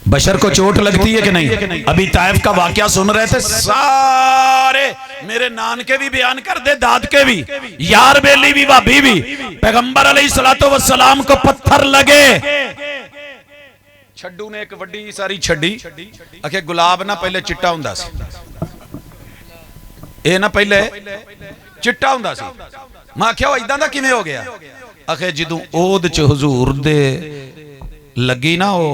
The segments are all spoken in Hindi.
बशर को चोट लगती है कि नहीं? अभी ताइफ का वाकया सुन रहे थे सारे, मेरे नानके भी बयान कर दे, दादके भी, यार बेली भी, भाभी भी, पैगंबर अलैहिस्सलातु वस्सलाम को पत्थर लगे। छड्डू ने एक वड्डी सारी छड्डी आखे गुलाब ना पहले चिट्टा हुंदा सी, ए ना पहले चिट्टा हुंदा सी। मैं आख्या इदां दा किवें हो गया? आखे जदों ओद च हुजूर दे लगी ना वो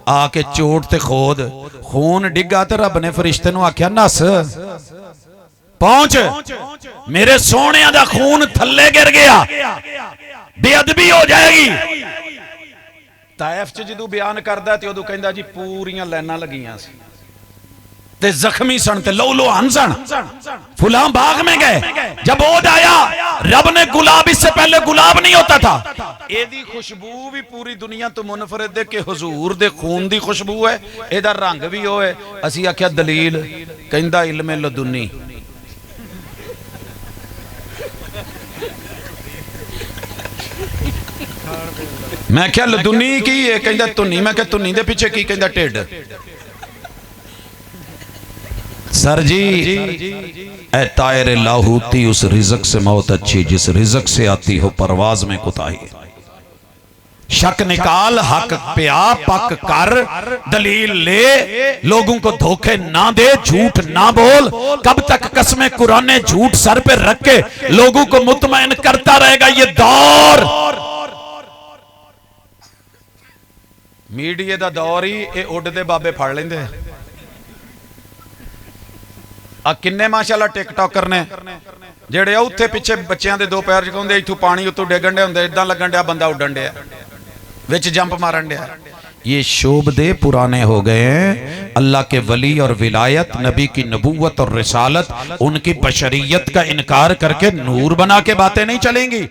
आके चोट ते खोद खून डिगा ते रब ने फरिश्ते नूं आख्या नस पहुंच, मेरे सोने दा खून थल्ले गिर गया, बेअदबी हो जाएगी। ताइफ च जदों बयान करदा ते उदों कहंदा जी पूरियां लाइनां लगियां सी ते जख्मी सन ते लहू लुहान सन, फुलां बाग में गए। जब ओद आया, रब ने गुलाब, इससे पहले गुलाब नहीं होता था, एदी खुशबू भी पूरी दुनिया तो मुनफरिद है कि हुजूर दे खून दी खुशबू है, एदा रंग भी ओ है। असी आख्या दलील, कहंदा इल्मे लदुन्नी। मैं क्या लदुन्नी की है? कहंदा धुन्नी। मैं क्या धुन्नी दे पीछे की? कहंदा ढिड। सर जी ए तायर लाहूती, उस रिज़्क से मौत अच्छी जिस रिज़्क से आती हो परवाज में कुताही। शक निकाल, हक पे आ पक कर, दलील ले, लोगों को धोखे ना दे, झूठ ना बोल। कब तक कसमें कुराने झूठ सर पे रख के लोगों को मुतमईन करता रहेगा ये दौर? मीडिया दा दौर ही ये उड़दे बाबे फड़ लेंदे। आ किन्ने माशाअल्लाह टिकटॉकर ने जेड़े उत्थे पिछे बच्चों के दो पैर चुकाउंदे, इथों पानी उत्तों डिगण डे हुंदे, इदां लगन डिया बंदा उड्डण डिया, विच जंप मारन डिया। ये शोबदे पुराने हो गए हैं। अल्लाह के वली और विलायत, नबी की नबूवत और रिसालत, उनकी बशरियत का इनकार करके नूर बना के बातें नहीं चलेंगी।